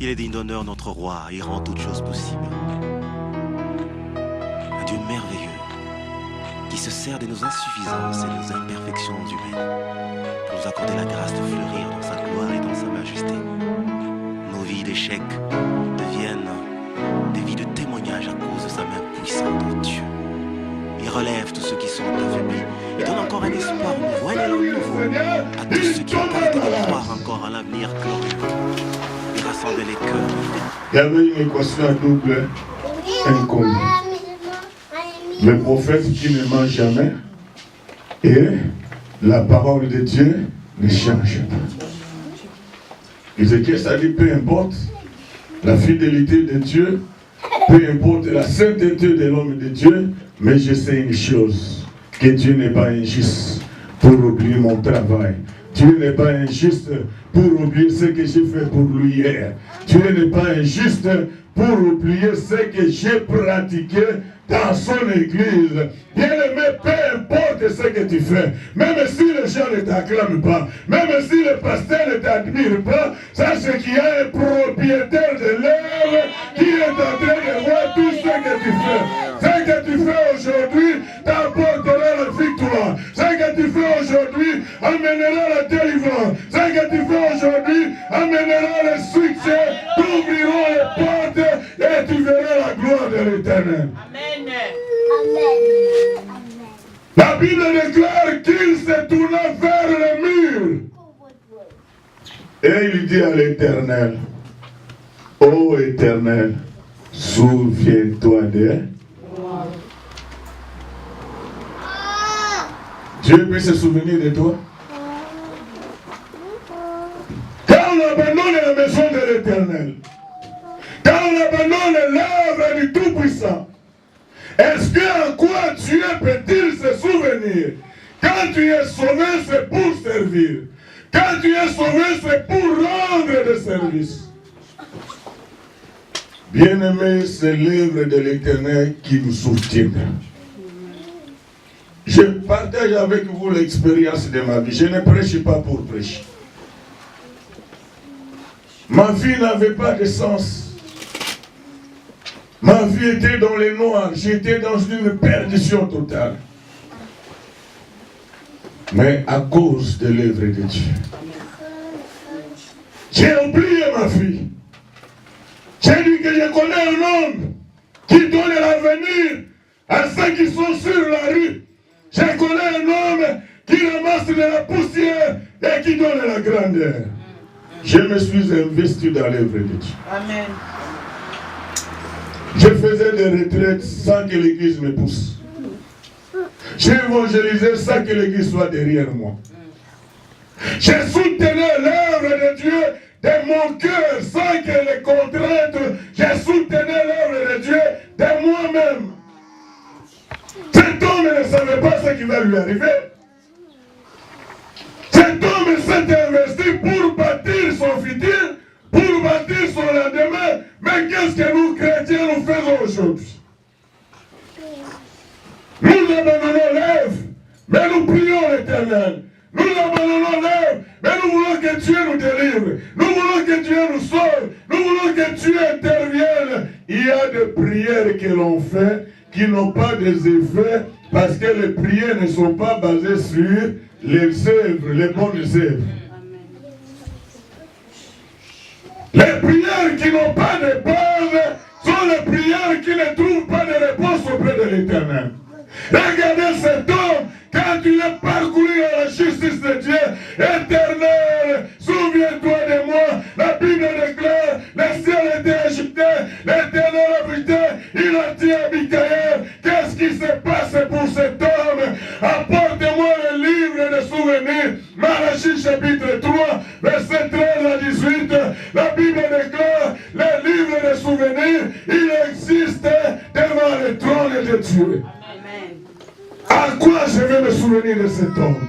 Il est digne d'honneur, notre roi, il rend toutes choses possibles. Un Dieu merveilleux, qui se sert de nos insuffisances et de nos imperfections humaines, pour nous accorder la grâce de fleurir dans sa gloire et dans sa majesté. Nos vies d'échecs deviennent des vies de témoignage à cause de sa main puissante en Dieu. Il relève tous ceux qui sont affaiblis et donne encore un espoir nouveau, un élan nouveau à tous ceux qui ont arrêté de croire encore à l'avenir glorieux. Il rassemble les cœurs. Il y avait une équation à double inconnue. Le prophète qui ne ment jamais et la parole de Dieu ne change pas. Ézéchiel, ça dit peu importe la fidélité de Dieu, peu importe la sainteté de l'homme de Dieu, mais je sais une chose, que Dieu n'est pas injuste pour oublier mon travail. Dieu n'est pas injuste pour oublier ce que j'ai fait pour lui hier. Dieu n'est pas injuste pour oublier ce que j'ai pratiqué dans son église. Bien-aimé, peu importe ce que tu fais, même si les gens ne t'acclament pas, même si le pasteur ne t'admire pas, sache qu'il y a un propriétaire de l'œuvre qui est en train de voir tout ce que tu fais. Ce que tu fais aujourd'hui t'apportera la victoire. Ce que tu fais aujourd'hui amènera la délivrance. Ce que tu fais aujourd'hui amènera le succès, t'ouvriront les portes et tu verras la gloire de l'Éternel. Amen. La Bible déclare qu'il se tourna vers le mur. Et il dit à l'Éternel, ô Éternel, souviens-toi de... Dieu peut se souvenir de toi. Quand on abandonne la maison de l'Éternel, quand on abandonne l'œuvre du Tout-Puissant, est-ce qu'en quoi Dieu peut-il se souvenir? Quand tu es sauvé, c'est pour servir. Quand tu es sauvé, c'est pour rendre des services. Bien-aimé, c'est l'œuvre de l'Éternel qui nous soutient. Je partage avec vous l'expérience de ma vie. Je ne prêche pas pour prêcher. Ma vie n'avait pas de sens. Ma vie était dans les noirs. J'étais dans une perdition totale. Mais à cause de l'œuvre de Dieu, j'ai oublié ma fille. J'ai dit que je connais un homme qui donne l'avenir à ceux qui sont sur la rue. Je connais un homme qui ramasse de la poussière et qui donne la grandeur. Je me suis investi dans l'œuvre de Dieu. Amen. Je faisais des retraites sans que l'église me pousse. J'ai évangélisé sans que l'église soit derrière moi. Je soutenais l'œuvre de Dieu de mon cœur sans que les contraintes. Je soutenais l'œuvre de Dieu de moi-même. Cet homme ne savait pas ce qui va lui arriver. Cet homme s'est investi pour bâtir son futur, pour bâtir son lendemain. Mais qu'est-ce que nous, chrétiens, nous faisons aujourd'hui? Nous abandonnons l'œuvre, mais nous prions l'Éternel. Nous abandonnons l'œuvre, mais nous voulons que Dieu nous délivre. Nous voulons que Dieu nous sauve. Nous voulons que Dieu intervienne. Il y a des prières que l'on fait qui n'ont pas des effets parce que les prières ne sont pas basées sur les œuvres, les bonnes œuvres. Les prières qui n'ont pas de base sont les prières qui ne trouvent pas de réponse auprès de l'Éternel. Regardez cet homme, quand il est parcouru à la justice de Dieu, Éternel, souviens-toi de moi. La Bible déclare, le ciel était agité, l'Éternel habitait, il a dit à Michaël, qu'est-ce qui se passe pour cet homme? Apporte-moi le livre de souvenirs. Malachie chapitre 3, verset 13 à 18, la Bible déclare, le livre de souvenirs, il existe devant le trône de Dieu. À quoi je vais me souvenir de cet homme?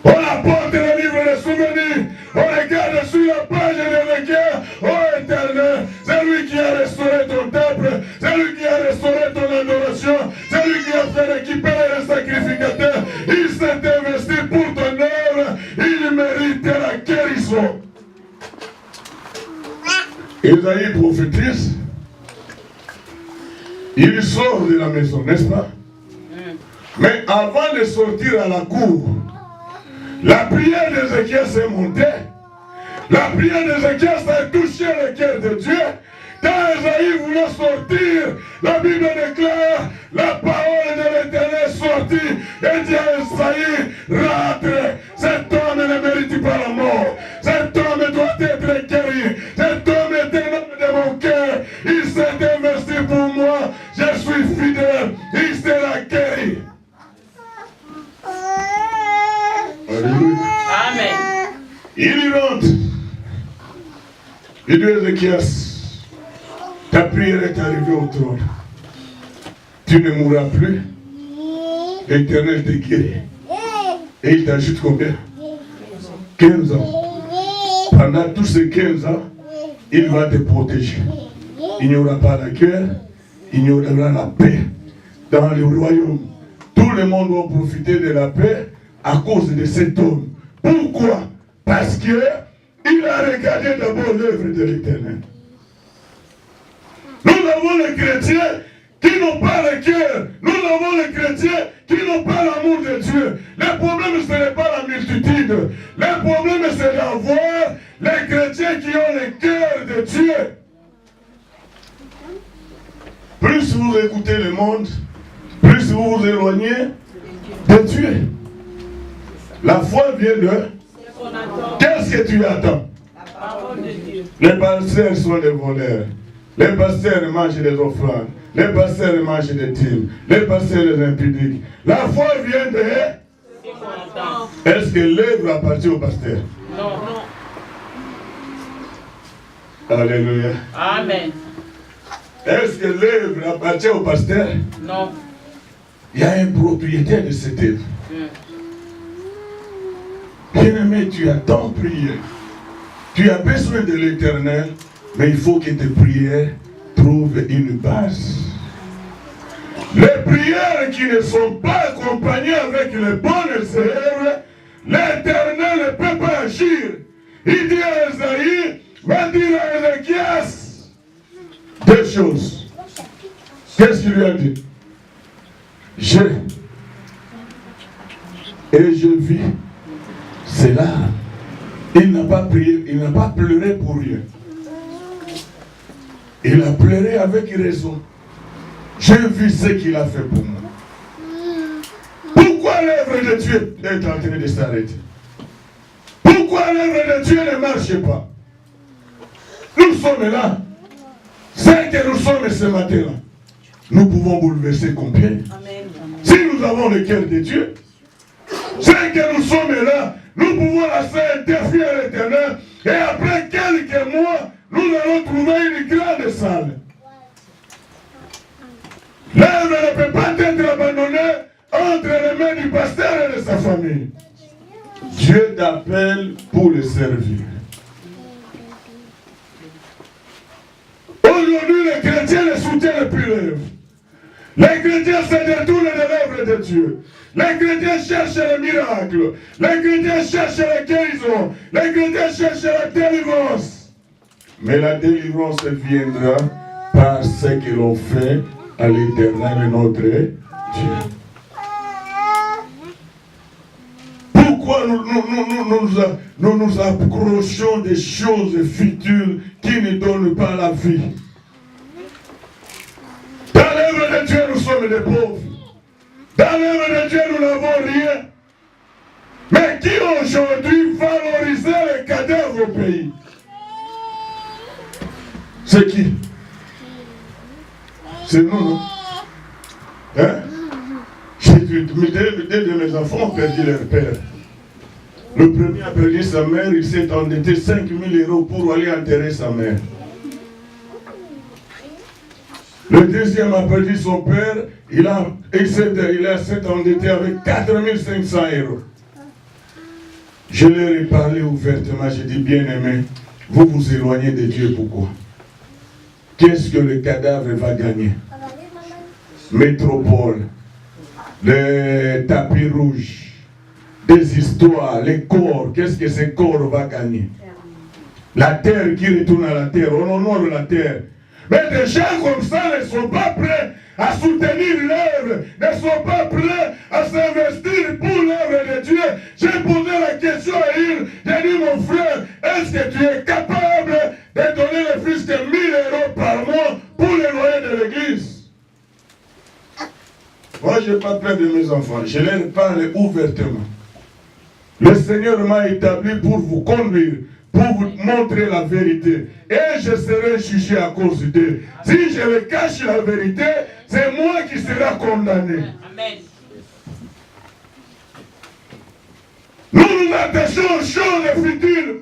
On apporte le livre de souvenirs, on regarde sur la page de l'équerre. Oh Éternel, c'est lui qui a restauré ton temple, c'est lui qui a restauré ton adoration, c'est lui qui a fait récupérer les sacrificateurs. Il s'est investi pour ton œuvre, il mérite la guérison. Esaïe prophétise. Il sort de la maison, n'est-ce pas? Mais avant de sortir à la cour, la prière d'Ézéchias s'est montée. La prière d'Ézéchias a touché le cœur de Dieu. Quand Esaïe voulait sortir, la Bible déclare, la parole de l'Éternel sortit et dit à Esaïe, rentre, cet homme ne mérite pas la mort. Cet homme doit être guéri. Cet homme est un homme de mon cœur. Il s'est investi pour moi. Je suis fidèle. Il sera guéri. Alléluia. Amen. Il y rentre. Il dit à Ézéchias, ta prière est arrivée au trône. Tu ne mourras plus. L'Éternel te guérit. Et il t'ajoute combien? 15 ans. Pendant tous ces 15 ans, il va te protéger. Il n'y aura pas la guerre, il y aura la paix dans le royaume. Tout le monde va profiter de la paix à cause de cet homme. Pourquoi? Parce qu'il a regardé d'abord l'œuvre de l'Éternel. Nous avons les chrétiens qui n'ont pas le cœur. Nous avons les chrétiens qui n'ont pas l'amour de Dieu. Le problème, ce n'est pas la multitude. Le problème, c'est d'avoir les chrétiens qui ont le cœur de Dieu. Plus vous écoutez le monde, plus vous vous éloignez de Dieu. La foi vient de... Qu'est-ce que tu attends? La parole de Dieu. Les pasteurs sont des voleurs. Les pasteurs mangent des offrandes. Les pasteurs mangent des dîmes. Les pasteurs des impudiques. La foi vient de... Est-ce que l'œuvre appartient au pasteur? Non. Alléluia. Amen. Est-ce que l'œuvre appartient au pasteur? Non. Il y a un propriétaire de cette œuvre. Bien-aimé, tu as tant prié. Tu as besoin de l'Éternel, mais il faut que tes prières trouvent une base. Les prières qui ne sont pas accompagnées avec les bonnes œuvres, l'Éternel ne peut pas agir. Il dit à Esaïe, va dire à Ézéchias deux choses. Qu'est-ce qu'il lui a dit? Et je vis. C'est là. Il n'a pas prié, il n'a pas pleuré pour rien. Il a pleuré avec raison. J'ai vu ce qu'il a fait pour moi. Pourquoi l'œuvre de Dieu est en train de s'arrêter? Pourquoi l'œuvre de Dieu ne marche pas? Nous sommes là. C'est que nous sommes ce matin-là. Nous pouvons bouleverser combien? Amen. Si nous avons le cœur de Dieu, c'est que nous sommes là. Nous pouvons lancer un défi à l'Éternel. Et après quelques mois, nous allons trouver une grande salle. L'œuvre ne peut pas être abandonnée entre les mains du pasteur et de sa famille. Dieu t'appelle pour le servir. Aujourd'hui, les chrétiens ne soutiennent plus l'œuvre. Les chrétiens se détournent de l'œuvre de Dieu. Les chrétiens cherchent les miracles. Les chrétiens cherchent la guérison. Les chrétiens cherchent la délivrance. Mais la délivrance viendra par ce que l'on fait à l'Éternel notre Dieu. Pourquoi nous nous approchons des choses futures qui ne donnent pas la vie? Dans l'œuvre de Dieu, nous sommes des pauvres. Dans l'œuvre de Dieu, nous n'avons rien. Mais qui aujourd'hui valorise les cadavres au pays? C'est qui? C'est nous, non? Hein? Deux de mes enfants ont perdu leur père. Le premier a perdu sa mère, il s'est endetté 5 000 € pour aller enterrer sa mère. Le deuxième a perdu son père, il s'est endetté avec 4 500 €. Je leur ai parlé ouvertement, j'ai dit, bien-aimé, vous vous éloignez de Dieu, pourquoi? Qu'est-ce que le cadavre va gagner? Métropole, les tapis rouges, des histoires, les corps, qu'est-ce que ces corps va gagner? La terre qui retourne à la terre, on honore la terre. Mais des gens comme ça ne sont pas prêts à soutenir l'œuvre, ne sont pas prêts à s'investir pour l'œuvre de Dieu. J'ai posé la question à il, j'ai dit mon frère, est-ce que tu es capable de donner le plus de 1000 € par mois pour le loyer de l'église? Moi, je n'ai pas peur de mes enfants, je leur parle ouvertement. Le Seigneur m'a établi pour vous conduire, pour vous montrer la vérité. Et je serai jugé à cause d'eux. Si je le cache la vérité, c'est moi qui serai condamné. Amen. Nous nous attachons aux choses futiles.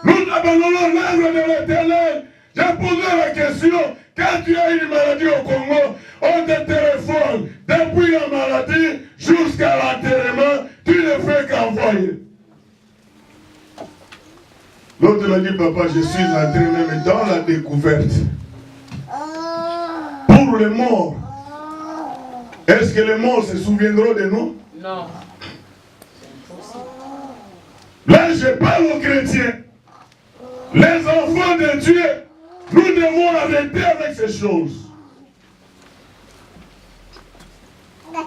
Nous abandonnons l'œuvre de l'Éternel. J'ai posé la question, quand tu as une maladie au Congo, on te téléphone. Depuis la maladie jusqu'à l'enterrement, tu ne fais qu'envoyer. L'autre m'a dit, papa, je suis entré même dans la découverte. Pour les morts, est-ce que les morts se souviendront de nous? Non. Là, je parle aux chrétiens. Les enfants de Dieu, nous devons arrêter avec ces choses.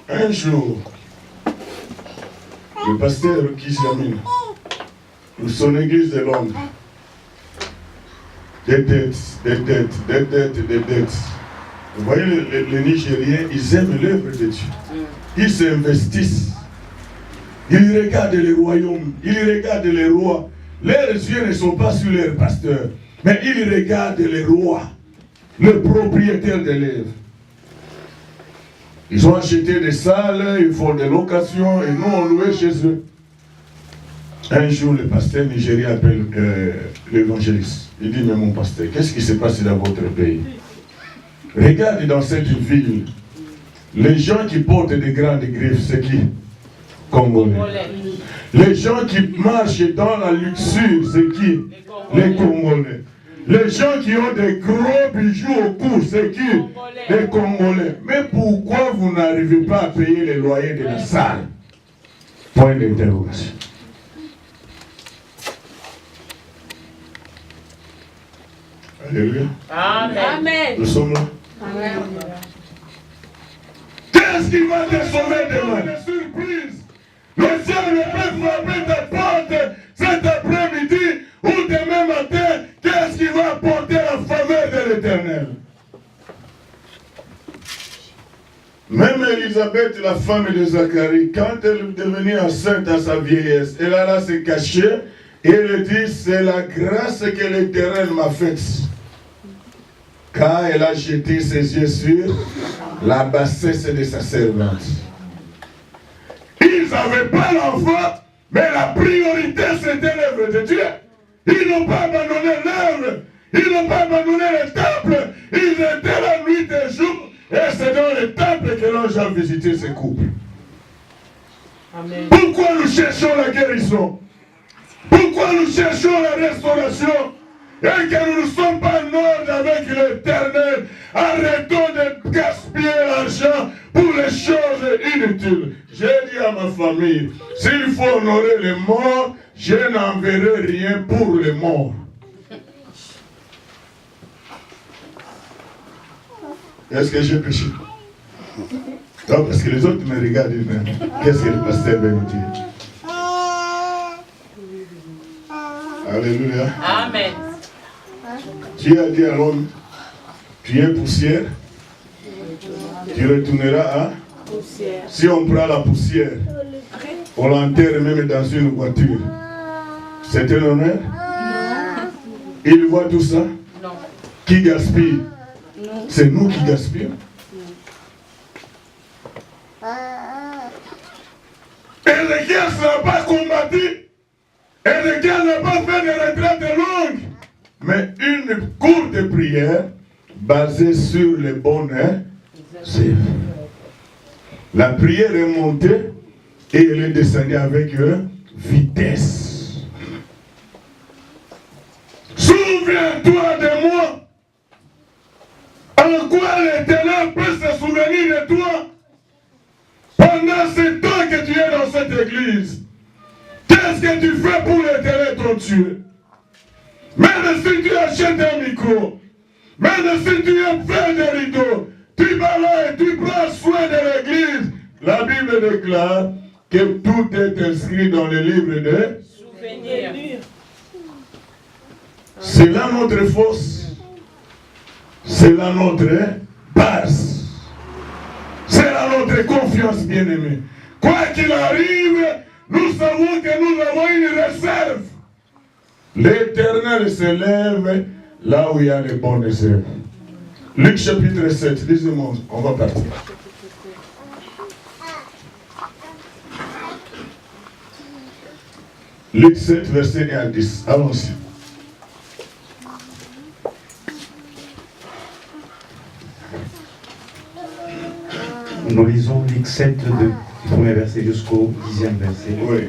Un jour, le pasteur Kishamine, pour son église de Londres, des dettes. Vous voyez, les Nigériens, ils aiment l'œuvre de Dieu. Ils s'investissent. Ils regardent les royaumes, ils regardent les rois. Leurs yeux ne sont pas sur leurs pasteurs, mais ils regardent les rois, le propriétaire de l'œuvre. Ils ont acheté des salles, ils font des locations et nous on louait chez eux. Un jour, le pasteur nigérien appelle l'évangéliste. Il dit, mais mon pasteur, qu'est-ce qui s'est passé dans votre pays? Regarde dans cette ville, les gens qui portent des grandes griffes, c'est qui? Congolais. Les gens qui marchent dans la luxure, c'est qui? Les Congolais. Les gens qui ont des gros bijoux au cou, c'est qui? Les Congolais. Mais pourquoi vous n'arrivez pas à payer les loyers de la salle? Point d'interrogation. Alléluia. Amen. Nous sommes là. Amen. Qu'est-ce qui va te sauver demain? Des surprises. Le ciel ne peut frapper ta porte cet après-midi ou demain matin. Qu'est-ce qui va apporter la faveur de l'Éternel? Même Élisabeth, la femme de Zacharie, quand elle est devenue enceinte à sa vieillesse, elle alla se cacher et elle dit, c'est la grâce que l'Éternel m'a faite. Car elle a jeté ses yeux sur la bassesse de sa servante. Ils n'avaient pas l'enfant, mais la priorité c'était l'œuvre de Dieu. Ils n'ont pas abandonné l'œuvre, ils n'ont pas abandonné le temple, ils étaient la nuit et jour, et c'est dans le temple que l'ange a visité ces couples. Amen. Pourquoi nous cherchons la guérison? Pourquoi nous cherchons la restauration? Et que nous ne sommes pas en ordre avec l'Éternel. Arrêtons de gaspiller l'argent pour les choses inutiles. J'ai dit à ma famille, s'il faut honorer les morts, je n'enverrai rien pour les morts. Est-ce que j'ai péché? Non, parce que les autres me regardent et disent, qu'est-ce que le pasteur va nous dire? Alléluia. Amen. Dieu a dit à l'homme, tu es poussière, tu retourneras à poussière. Si on prend la poussière, on l'enterre même dans une voiture. C'est un honneur? Il voit tout ça? Non. Qui gaspille? C'est nous qui gaspillons. Ézéchiel ne sera pas combattu. Ézéchiel n'a pas fait de retraite longue. Mais une courte prière basée sur les bonnes œuvres. La prière est montée et elle est descendue avec vitesse. Souviens-toi de moi. En quoi l'Éternel peut se souvenir de toi pendant ce temps que tu es dans cette église? Qu'est-ce que tu fais pour l'Éternel ton Dieu? Même si tu achètes un micro, même si tu fais des rideaux, tu vas là et tu prends soin de l'église. La Bible déclare que tout est inscrit dans le livre de souvenirs. C'est là notre force. C'est là notre base. C'est là notre confiance, bien-aimée. Quoi qu'il arrive, nous savons que nous avons une réserve. L'Éternel se lève là où il y a les bonnes réserves. Luc chapitre 7, lisez-moi, on va partir. Luc 7, verset 1 à 10. Allons-y. Nous lisons Luc 7, du premier verset jusqu'au 10e verset. Oui.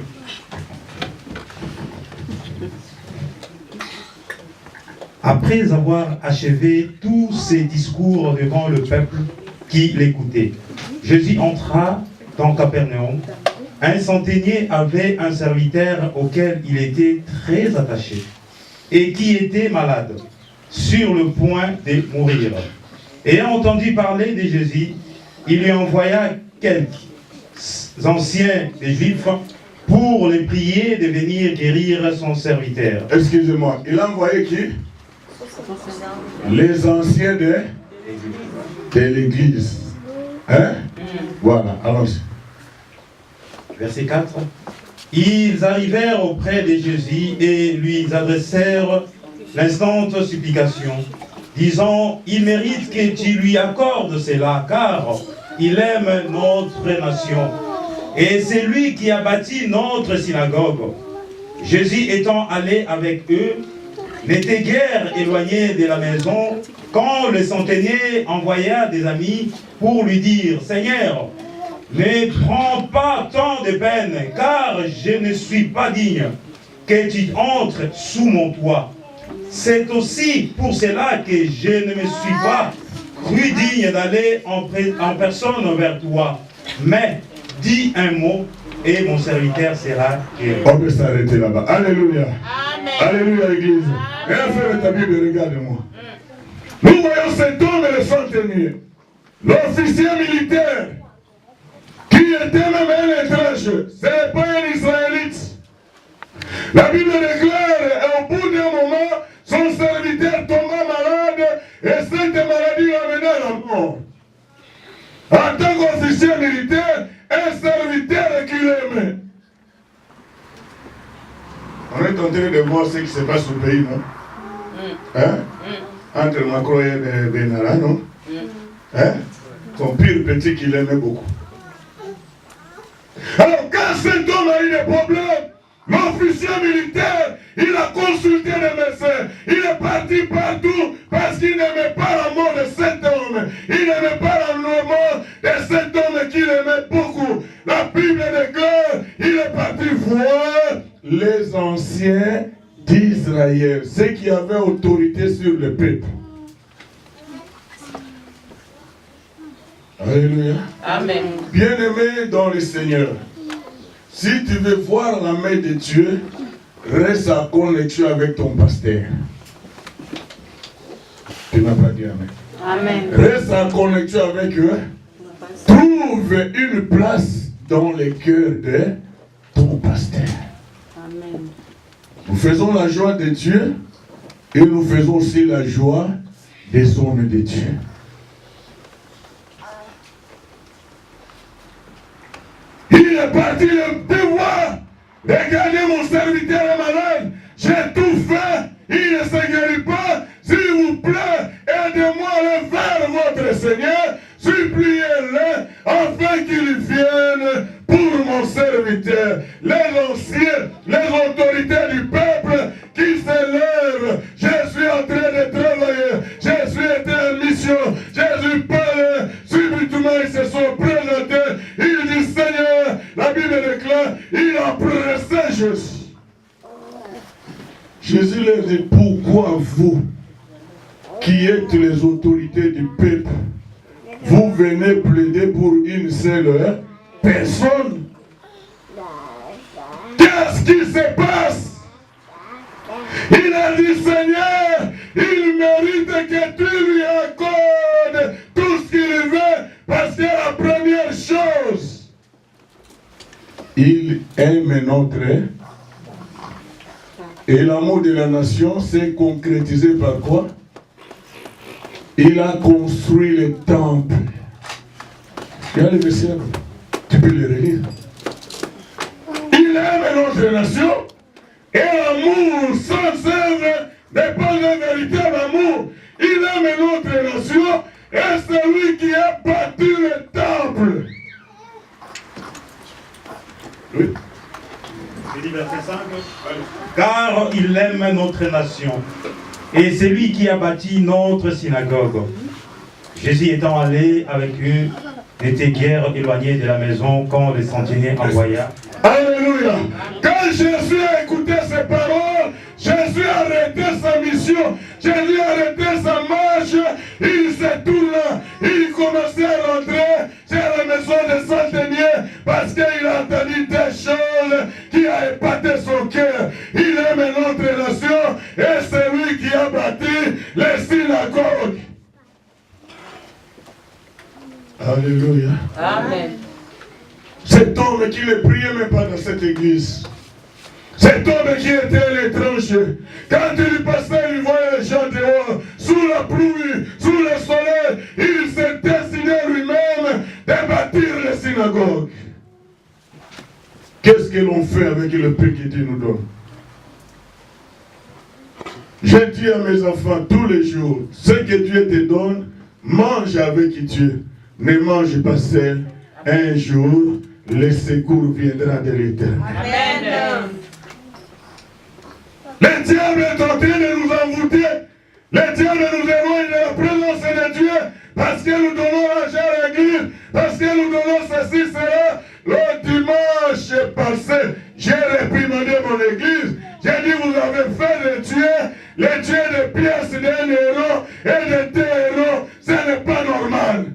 Après avoir achevé tous ses discours devant le peuple qui l'écoutait, Jésus entra dans Capernaum. Un centenier avait un serviteur auquel il était très attaché et qui était malade, sur le point de mourir. Ayant entendu parler de Jésus, il lui envoya quelques anciens des Juifs pour les prier de venir guérir son serviteur. Excusez-moi, il a envoyé qui? Les anciens de l'église. Hein? Voilà, allons-y. Verset 4. Ils arrivèrent auprès de Jésus et lui adressèrent l'instante supplication, disant, il mérite que tu lui accordes cela, car il aime notre nation. Et c'est lui qui a bâti notre synagogue. Jésus étant allé avec eux, n'était guère éloigné de la maison, quand le centenier envoya des amis pour lui dire, Seigneur, ne prends pas tant de peine, car je ne suis pas digne que tu entres sous mon toit. C'est aussi pour cela que je ne me suis pas cru digne d'aller en personne vers toi. Mais dis un mot et mon serviteur sera guéri. On peut s'arrêter là-bas. Alléluia. Amen. Alléluia, l'église. Et frère, ta Bible, regarde-moi. Nous voyons cet homme et le centenier, l'officier militaire, qui était même un étranger. Ce n'est pas un Israélite. La Bible déclare, et au bout d'un moment, son serviteur tomba malade, et cette maladie l'amenait à la mort. En tant qu'officier militaire, un serviteur qu'il aimait. On est en train de voir ce qui se passe au pays, non? Hein? Entre Macron et Benara, non? Hein? Son pire petit qu'il aimait beaucoup. Alors, quand cet homme a eu des problèmes, l'officier militaire, il a consulté les médecins. Il est parti partout parce qu'il n'aimait pas la mort de cet homme. Il n'aimait pas la mort de cet homme qu'il aimait beaucoup. La Bible déclare, il est parti voir les anciens d'Israël, ceux qui avaient autorité sur le peuple. Alléluia. Amen. Bien-aimé dans le Seigneur, si tu veux voir la main de Dieu, reste en connexion avec ton pasteur. Tu n'as pas dit Amen. Amen. Reste en connexion avec eux. Trouve une place dans le cœur de ton pasteur. Amen. Nous faisons la joie de Dieu et nous faisons aussi la joie des hommes de Dieu. Il est parti le devoir. Regardez, mon serviteur est malade. J'ai tout fait. Il ne se guérit pas. S'il vous plaît, aidez-moi à aller vers votre Seigneur. Suppliez-le afin qu'il vienne pour mon serviteur. Les anciens, les autorités du peuple qui s'élèvent. Je suis en train de travailler. Je suis été en mission. Jésus parle. Subitement, ils se sont présentés. Il dit, Seigneur, la Bible déclare, il a pressé Jésus. Jésus leur dit, pourquoi vous, qui êtes les autorités du peuple, vous venez plaider pour une seule personne? Qu'est-ce qui se passe? Il a dit, Seigneur, il mérite que tu lui accordes tout ce qu'il veut, parce que la première chose, il aime notre. Et l'amour de la nation s'est concrétisé par quoi? Il a construit le temple. Il y a le verset, tu peux le relire. Il aime notre nation, et l'amour sans œuvre n'est pas un véritable amour. Il aime notre nation, et c'est lui qui a bâti le temple. Oui. Verset 5. Car il aime notre nation, et c'est lui qui a bâti notre synagogue. Jésus étant allé avec eux, n'était guère éloigné de la maison quand le centenier envoya. Alléluia. Quand Jésus a écouté ces paroles, Jésus a arrêté sa mission, Jésus a arrêté sa marche, il se tourna, il commençait à rentrer chez la maison des centeniers parce qu'il a entendu des choses qui a épaté son cœur. Il aime notre nation et c'est lui qui a bâti les synagogues. Alléluia. Amen. Cet homme qui ne priait même pas dans cette église. Cet homme qui était à l'étranger. Quand il passait, il voyait les gens dehors, sous la pluie, sous le soleil. Il s'est décidé lui-même de bâtir les synagogues. Qu'est-ce que l'on fait avec le prix que Dieu nous donne? Je dis à mes enfants tous les jours, ce que Dieu te donne, mange avec Dieu. Ne mange pas seul. Un jour, le secours viendra de l'Éternel. Amen. Le diable est en train de nous envoûter. Le diable nous éloigne de la présence de Dieu parce que nous donnons l'argent à l'église, parce que nous donnons ceci, cela. Le dimanche passé, j'ai réprimandé mon église. J'ai dit, vous avez fait de Dieu, les dieux de pièces d'un héros et de 2 héros. Ce n'est pas normal.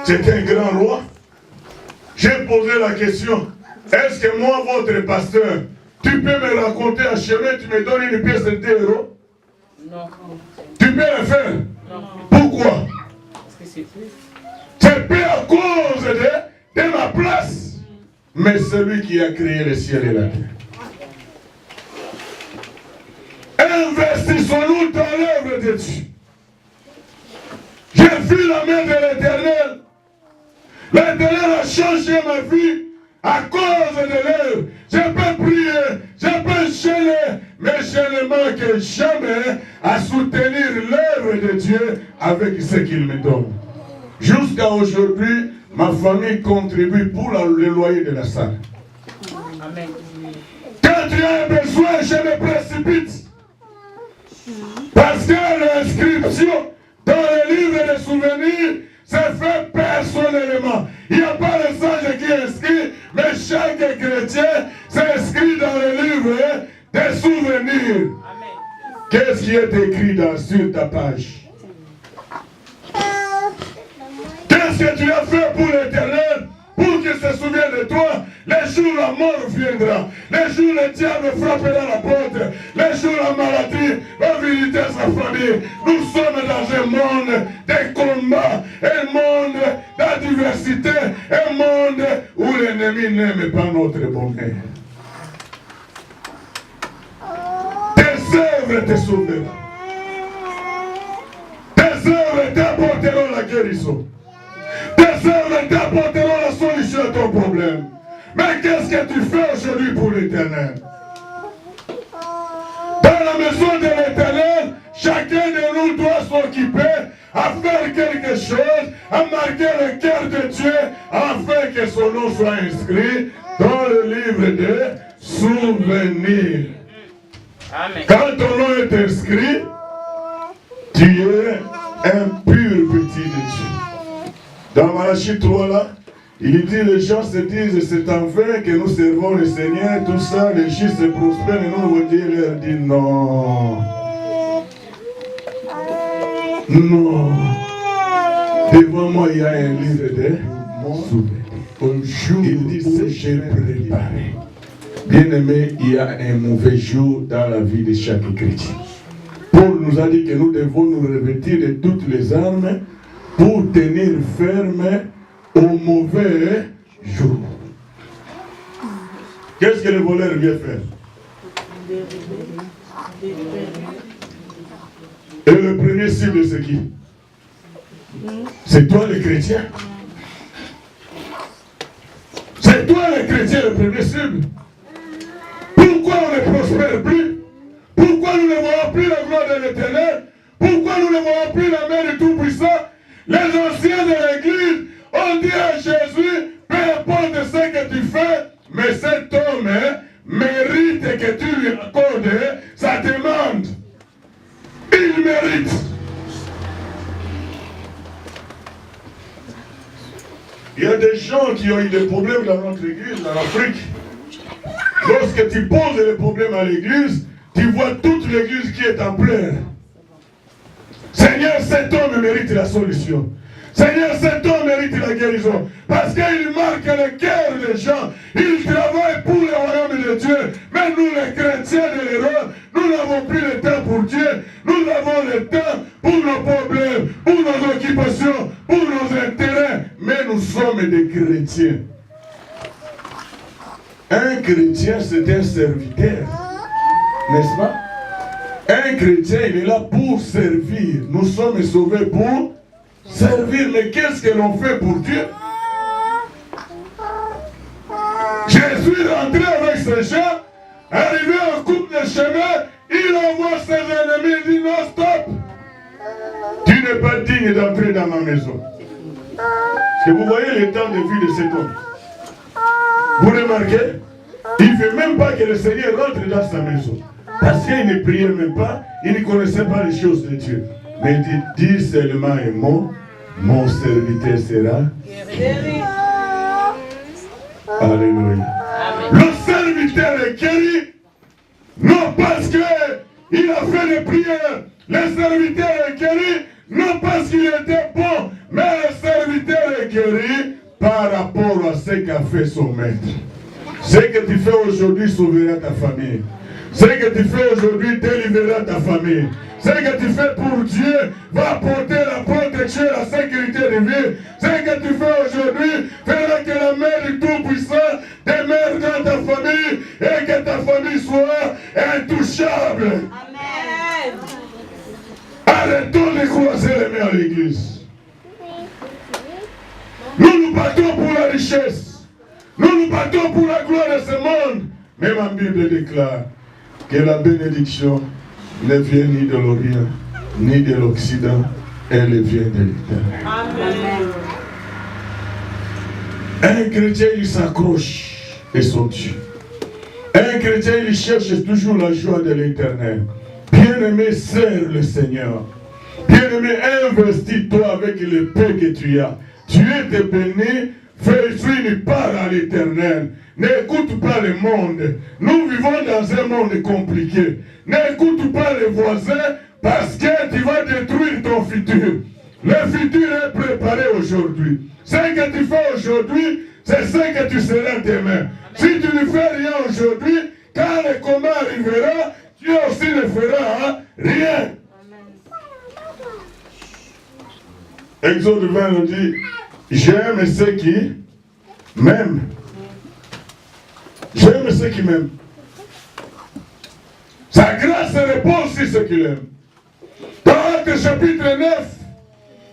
C'est un grand roi. J'ai posé la question. Est-ce que moi, votre pasteur, tu peux me raconter un chemin, tu me donnes une pièce de 2 euros? Non. Tu peux le faire? Non. Pourquoi? Parce que c'est triste. C'est pas à cause de ma place, mais celui qui a créé le ciel et la terre. Investissons-nous dans l'œuvre de Dieu. J'ai vu la main de l'Éternel. L'Éternel a changé ma vie à cause de l'œuvre. Je peux prier, je peux jeûner, mais je ne manque jamais à soutenir l'œuvre de Dieu avec ce qu'il me donne. Jusqu'à aujourd'hui, ma famille contribue pour le loyer de la salle. Amen. Quand tu as besoin, je me précipite. Parce que l'inscription dans le livre des souvenirs, c'est fait personnellement. Il n'y a pas le sage qui est inscrit, mais chaque chrétien s'inscrit dans le livre des souvenirs. Qu'est-ce qui est écrit sur ta page? Qu'est-ce que tu as fait pour l'Éternel pour qu'il se souvienne de toi? Les jours la mort viendra, les jours le diable frappera la porte, les jours la maladie va visiter sa famille. Nous sommes dans un monde de combat, un monde d'adversité, un monde où l'ennemi n'aime pas notre bonheur. Tes œuvres te sauveront. Tes œuvres t'apporteront la guérison. Tes œuvres t'apporteront la solution à ton problème. Mais qu'est-ce que tu fais aujourd'hui pour l'Éternel? Dans la maison de l'Éternel, chacun de nous doit s'occuper à faire quelque chose, à marquer le cœur de Dieu, afin que son nom soit inscrit dans le livre des souvenirs. Amen. Quand ton nom est inscrit, tu es un pur petit de Dieu. Dans Malachie 3 là, il dit, les gens se disent, c'est en vain que nous servons le Seigneur, tout ça, les justes se prospèrent, et nous, Dieu leur dit, non. Non. Devant moi, il y a un livre de souvenirs. Il dit, c'est j'ai préparé. Bien-aimé, il y a un mauvais jour dans la vie de chaque chrétien. Paul nous a dit que nous devons nous revêtir de toutes les armes pour tenir ferme au mauvais jour. Qu'est-ce que le voleur vient faire? Et le premier cible, c'est qui? C'est toi le chrétien. C'est toi le chrétien le premier cible. Pourquoi on ne prospère plus? Pourquoi nous ne voyons plus la gloire de l'Éternel? Pourquoi nous ne voyons plus la main du Tout-Puissant? Les anciens de l'Église ont dit à Jésus, peu importe ce que tu fais, mais cet homme mérite que tu lui accordes sa demande. Il mérite. Il y a des gens qui ont eu des problèmes dans notre église, en Afrique. Lorsque tu poses les problèmes à l'église, tu vois toute l'église qui est en pleurs. Seigneur, cet homme mérite la solution. Seigneur, cet homme mérite la guérison. Parce qu'il marque le cœur des gens. Il travaille pour le royaume de Dieu. Mais nous, les chrétiens de l'erreur, nous n'avons plus le temps pour Dieu. Nous avons le temps pour nos problèmes, pour nos occupations, pour nos intérêts. Mais nous sommes des chrétiens. Un chrétien, c'est un serviteur. N'est-ce pas? Un chrétien, il est là pour servir. Nous sommes sauvés pour servir. Mais qu'est-ce que l'on fait pour Dieu? Jésus est rentré avec ses gens, arrivé au coupe de chemin, il envoie ses ennemis, il dit non, stop. Tu n'es pas digne d'entrer dans ma maison. Est-ce que vous voyez le temps de vie de cet homme? Vous remarquez? Il ne veut même pas que le Seigneur rentre dans sa maison. Parce qu'il ne priait même pas, il ne connaissait pas les choses de Dieu. Mais il dit seulement un mot, mon serviteur sera guéri. Alléluia. Le serviteur est guéri, non parce qu'il a fait des prières. Le serviteur est guéri, non parce qu'il était bon, mais le serviteur est guéri par rapport à ce qu'a fait son maître. Ce que tu fais aujourd'hui sauvera ta famille. Ce que tu fais aujourd'hui délivrera ta famille. Ce que tu fais pour Dieu va apporter la protection et la sécurité de vie. Ce que tu fais aujourd'hui fera que la main du Tout-Puissant demeure dans ta famille et que ta famille soit intouchable. Amen. Arrêtons de croiser les mains à l'église. Nous nous battons pour la richesse. Nous nous battons pour la gloire de ce monde. Mais ma Bible déclare que la bénédiction ne vient ni de l'Orient, ni de l'Occident, elle vient de l'Éternel. Amen. Un chrétien, il s'accroche à son Dieu. Un chrétien, il cherche toujours la joie de l'Éternel. Bien-aimé, sers le Seigneur. Bien-aimé, investis-toi avec le peu que tu as. Dieu te bénit, fais une part à l'Éternel. N'écoute pas le monde. Nous vivons dans un monde compliqué. N'écoute pas les voisins parce que tu vas détruire ton futur. Le futur est préparé aujourd'hui. Ce que tu fais aujourd'hui, c'est ce que tu seras demain. Si tu ne fais rien aujourd'hui, quand le combat arrivera, tu aussi ne feras rien. Exode 20 nous dit, j'aime ceux qui m'aiment. J'aime ceux qui m'aiment. Sa grâce repose sur ceux qui l'aiment. Dans Actes chapitre 9,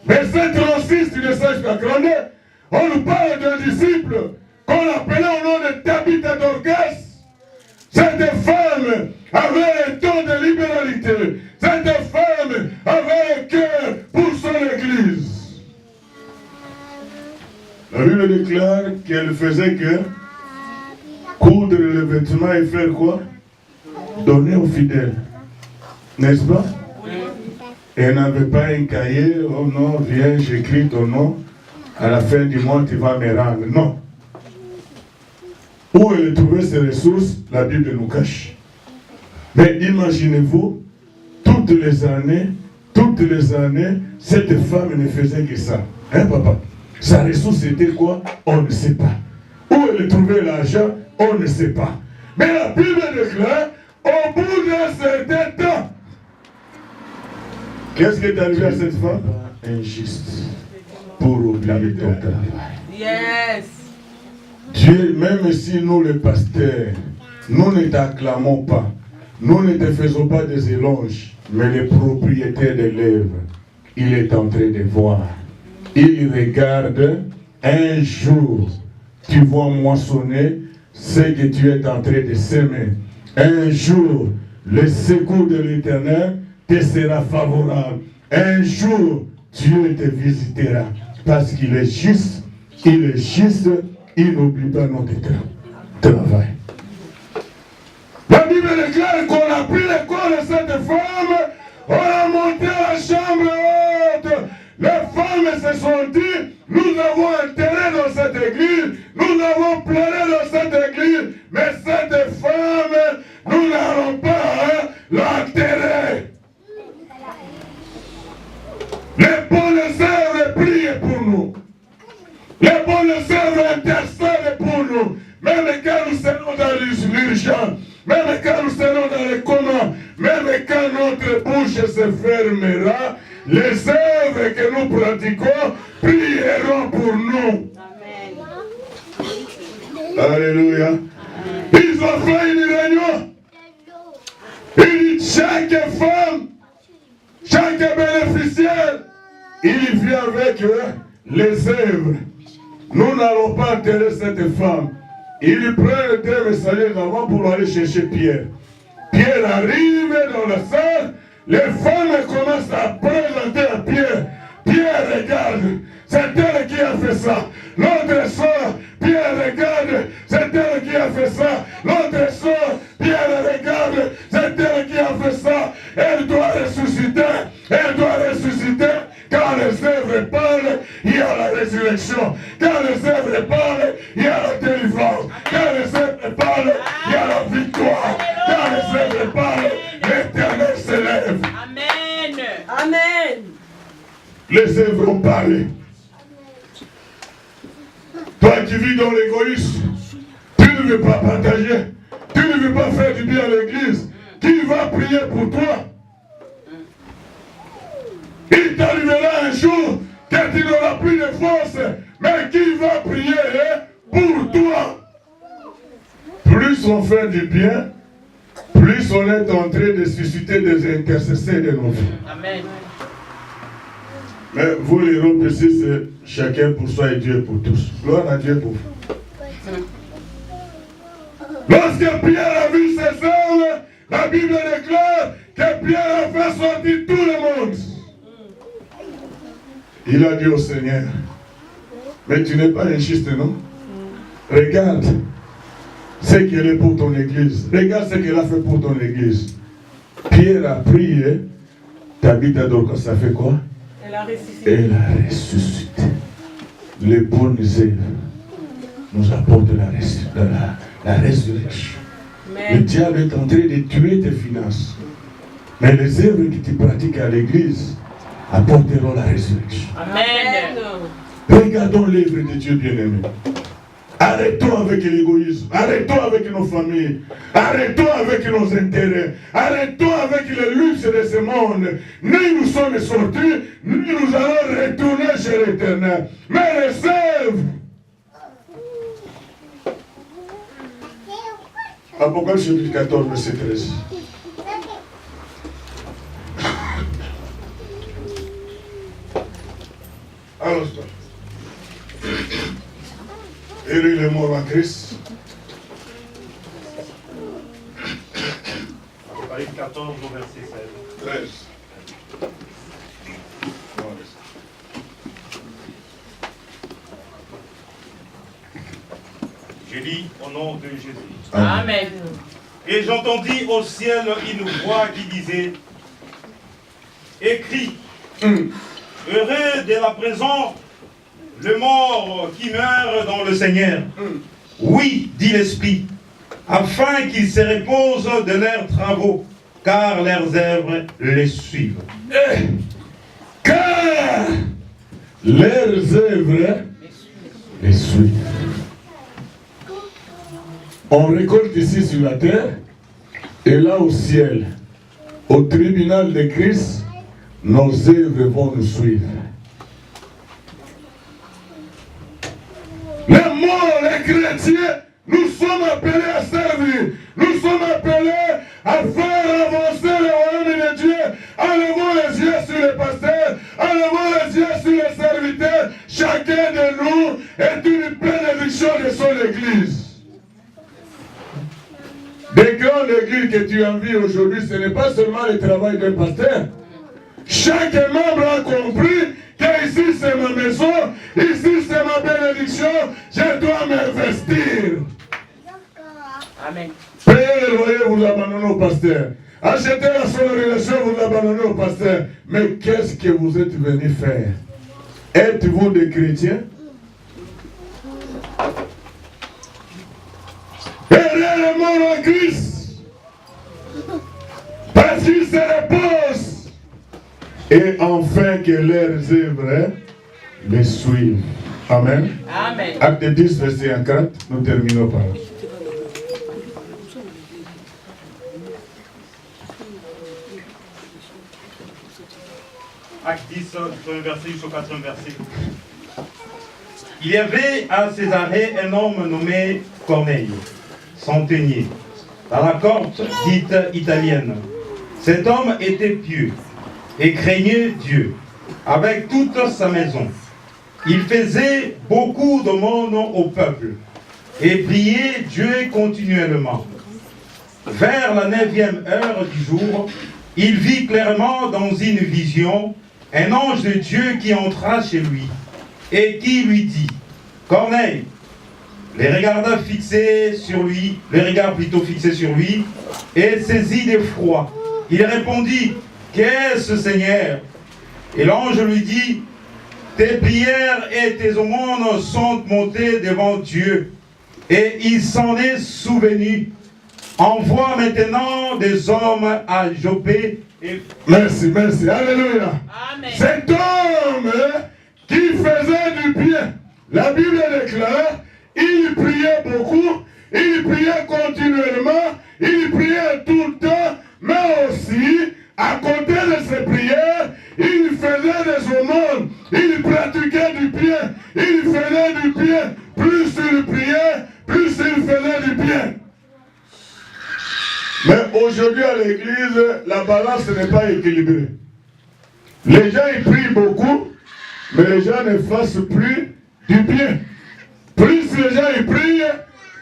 verset 36, tu ne sais pas gronder, on nous parle d'un disciple qu'on appelait au nom de Tabitha Dorcas. Cette femme avait un ton de libéralité. Cette femme avait un cœur pour son église. La Bible déclare qu'elle faisait que coudre le vêtement et faire quoi? Donner aux fidèles. N'est-ce pas? Elle n'avait pas un cahier, oh non, viens, j'écris ton nom, à la fin du mois tu vas me rendre. Non. Où elle trouvait ses ressources, la Bible nous cache. Mais imaginez-vous, toutes les années, cette femme ne faisait que ça. Hein, papa? Sa ressource était quoi? On ne sait pas. Où elle trouvait l'argent? On ne sait pas. Mais la Bible déclare, au bout d'un certain temps, qu'est-ce qui est arrivé à cette femme? Injuste. Pour oublier ton travail. Yes. Dieu, même si nous les pasteurs, nous ne t'acclamons pas, nous ne te faisons pas des éloges, mais le propriétaire des lèvres, il est en train de voir. Il regarde un jour, tu vas moissonner ce que tu es en train de semer. Un jour, le secours de l'Éternel te sera favorable. Un jour, Dieu te visitera. Parce qu'il est juste, il n'oublie pas notre travail. La Bible déclare qu'on a pris le corps de cette femme, on a monté à la chambre haute. Les femmes se sont dit, nous avons enterré dans cette église, nous avons pleuré dans cette église, mais cette femme, nous n'allons pas l'enterrer. Les bonnes sœurs prient pour nous. Les bonnes sœurs intercèdent pour nous. Même quand nous serons dans l'urgence, même quand nous serons dans les communs, même quand notre bouche se fermera, les œuvres que nous pratiquons prieront pour nous. Amen. Alléluia. Ils ont fait une réunion. Il dit chaque femme, chaque bénéficiaire, il vient avec les œuvres. Nous n'allons pas enterrer cette femme. Il prend le deux messagers avant pour aller chercher Pierre. Pierre arrive dans la salle. Les femmes commencent à présenter à Pierre. Pierre regarde, c'est elle qui a fait ça. L'autre soeur, Pierre regarde, c'est elle qui a fait ça. L'autre soeur, Pierre regarde, c'est elle qui a fait ça. Elle doit ressusciter, elle doit ressusciter. Quand les œuvres parlent, il y a la résurrection. Quand les œuvres parlent, il y a la délivrance. Quand les œuvres parlent, il y a la victoire. Quand les œuvres parlent, l'Éternel s'élève. Amen. Amen. Les œuvres ont parlé. Toi qui vis dans l'égoïsme, tu ne veux pas partager, tu ne veux pas faire du bien à l'église. Qui va prier pour toi? Il t'arrivera un jour que tu n'auras plus de force, mais qui va prier pour toi? Plus on fait du bien, plus on est en train de susciter des intercesseurs de nos vies. Amen. Mais vous les ronds ici, c'est chacun pour soi et Dieu pour tous. Gloire à Dieu pour vous. Lorsque Pierre a vu ses œuvres, la Bible déclare que Pierre a fait sortir tout le monde. Il a dit au Seigneur, mais tu n'es pas injuste, non? Regarde ce qu'elle est pour ton église. Regarde ce qu'elle a fait pour ton église. Pierre a prié. Tabitha Dorcas, ça fait quoi? Elle a ressuscité. Elle a ressuscité. Les bonnes œuvres nous apportent la résurrection. Mais le diable est en train de tuer tes finances. Mais les œuvres que tu pratiques à l'église apporteront la résurrection. Amen. Regardons l'œuvre de Dieu bien-aimé. Arrêtons avec l'égoïsme, arrêtons avec nos familles, arrêtons avec nos intérêts, arrêtons avec le luxe de ce monde. Nous sommes sortis, nous allons retourner chez l'Éternel. Mais les œuvres. Apocalypse chapitre 14, verset 13. Alors, et lui, il est mort en Christ. Apocalypse 14, verset 16. 13. Je lis au nom de Jésus. Amen. Et j'entendis au ciel une voix qui disait, écrit, heureux de la présence, le mort qui meurt dans le Seigneur. Oui, dit l'Esprit, afin qu'ils se reposent de leurs travaux, car leurs œuvres les suivent. Car leurs œuvres les suivent. On récolte ici sur la terre, et là au ciel, au tribunal de Christ, nos œuvres vont nous suivre. Les morts, les chrétiens, nous sommes appelés à servir. Nous sommes appelés à faire avancer le royaume de Dieu. Enlevons les yeux sur les pasteurs, enlevons les yeux sur les serviteurs. Chacun de nous est une bénédiction de son église. Des grandes églises que tu envies aujourd'hui, ce n'est pas seulement le travail d'un pasteur. Chaque membre a compris que ici c'est ma maison, ici c'est ma bénédiction, je dois m'investir. Amen. Payez le loyer, vous abandonnez au pasteur. Achetez la sonorisation, vous abandonnez au pasteur. Mais qu'est-ce que vous êtes venus faire? Êtes-vous des chrétiens? Et les morts en Christ, parce qu'ils se reposent, et enfin que leurs œuvres les suivent. Amen. Amen. Acte 10, verset 1, 4, nous terminons par là. Acte 10, premier verset jusqu'au 4e verset. Il y avait à Césarée un homme nommé Corneille, centenier, dans la cohorte dite italienne. Cet homme était pieux et craignait Dieu avec toute sa maison. Il faisait beaucoup d'aumônes au peuple et priait Dieu continuellement. Vers la 9e heure du jour, il vit clairement dans une vision un ange de Dieu qui entra chez lui et qui lui dit: Corneille. Les regards fixés sur lui, et saisi d'effroi, il répondit: Qu'est-ce, Seigneur? Et l'ange lui dit: Tes prières et tes aumônes sont montées devant Dieu, et il s'en est souvenu. Envoie maintenant des hommes à Jopé. Et... Merci, merci, alléluia. Amen. Cet homme qui faisait du bien, la Bible déclare, il priait beaucoup, il priait continuellement, il priait tout le temps, mais aussi, à côté de ses prières, il faisait des aumônes, il pratiquait du bien, il faisait du bien. Plus il priait, plus il faisait du bien. Mais aujourd'hui à l'église, la balance n'est pas équilibrée. Les gens ils prient beaucoup, mais les gens ne fassent plus du bien. Plus les gens ils prient,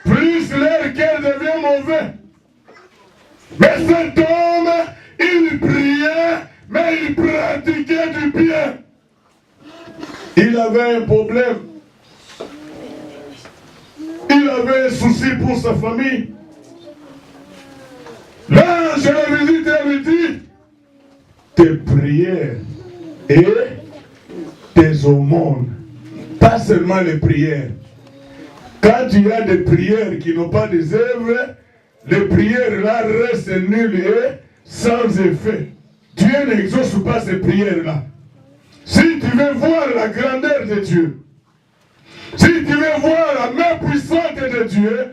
plus leur cœur devient mauvais. Mais cet homme, il priait, mais il pratiquait du bien. Il avait un problème. Il avait un souci pour sa famille. L'ange le visite et lui dit: tes prières et tes aumônes, pas seulement les prières. Quand tu as des prières qui n'ont pas des œuvres, les prières là restent nulles et sans effet. Dieu n'exauce pas ces prières-là. Si tu veux voir la grandeur de Dieu, si tu veux voir la main puissante de Dieu,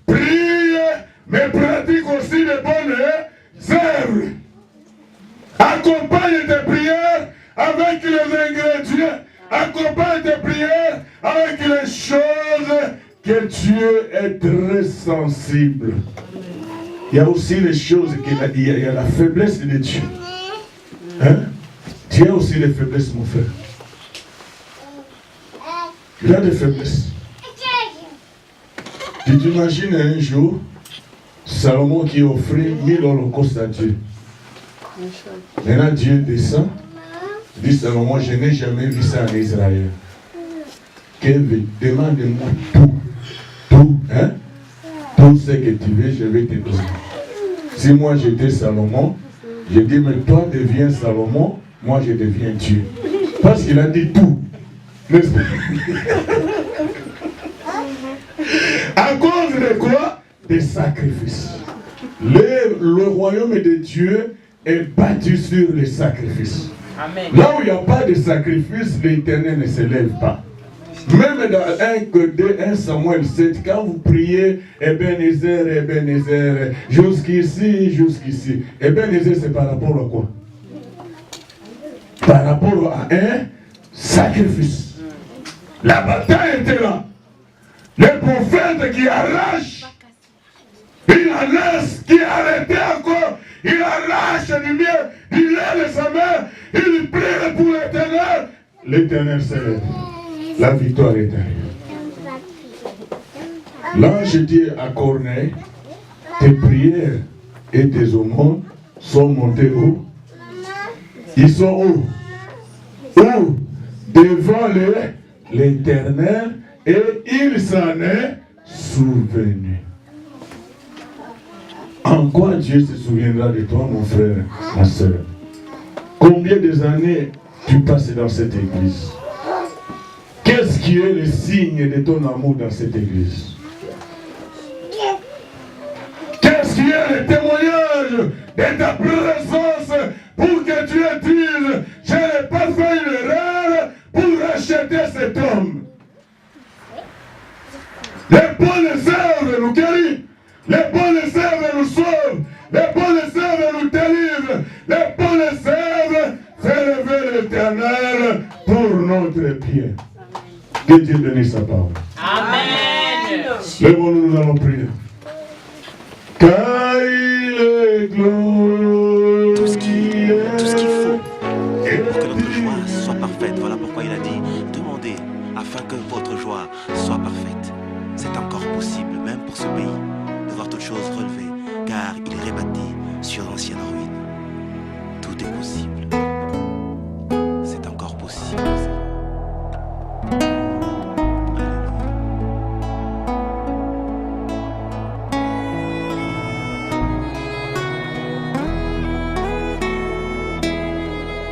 prie, mais pratique aussi de bonnes œuvres. Accompagne tes prières avec les ingrédients. Accompagne tes prières avec les choses que Dieu est très sensible. Il y a aussi les choses, il y a la faiblesse de Dieu. Hein? Dieu a aussi les faiblesses, mon frère. Il a des faiblesses. Tu t'imagines un jour, Salomon qui offrit 1000 holocaustes à Dieu. Maintenant Dieu descend, dit Salomon, je n'ai jamais vu ça en Israël. Demande-moi tout, hein? Tout ce que tu veux, je vais te donner. Si moi j'étais Salomon, je dis, mais toi deviens Salomon, moi je deviens Dieu. Parce qu'il a dit tout. N'est-ce pas? À cause de quoi? Des sacrifices. Le royaume de Dieu est bâti sur les sacrifices. Amen. Là où il n'y a pas de sacrifice, l'Éternel ne se lève pas. Même dans 1 Samuel 7, quand vous priez Ebenezer, Ebenezer, jusqu'ici, jusqu'ici. Ebenezer, c'est par rapport à quoi? Par rapport à un sacrifice. La bataille était là. Le prophète qui arrache, il en laisse, qui arrêtait encore, il arrache du mieux, il lève sa main, il prie pour l'Éternel. L'Éternel s'élève. La victoire est arrivée. L'ange dit à Corneille, tes prières et tes aumônes sont montées où? Ils sont où? Où? Devant l'Éternel, et il s'en est souvenu. En quoi Dieu se souviendra de toi, mon frère, ma soeur? Combien d'années tu passes dans cette église? Qu'est-ce qui est le signe de ton amour dans cette église? Qu'est-ce qui est le témoignage de ta présence pour que tu dises, je n'ai pas fait une erreur pour racheter cet homme? Les bonnes œuvres nous guérissent, les bonnes œuvres nous sauvent, les bonnes œuvres nous délivrent, les bonnes œuvres fait lever l'Éternel pour notre bien. Que Dieu bénisse sa parole. Amen. Lèvons-nous, nous allons prier. Car il est glorieux. Tout ce qu'il faut pour que notre joie soit parfaite. Voilà pourquoi il a dit, demandez afin que votre joie soit parfaite. C'est encore possible, même pour ce pays, de voir toutes choses relevées, car il est rebâti sur l'ancienne ruine. Tout est possible.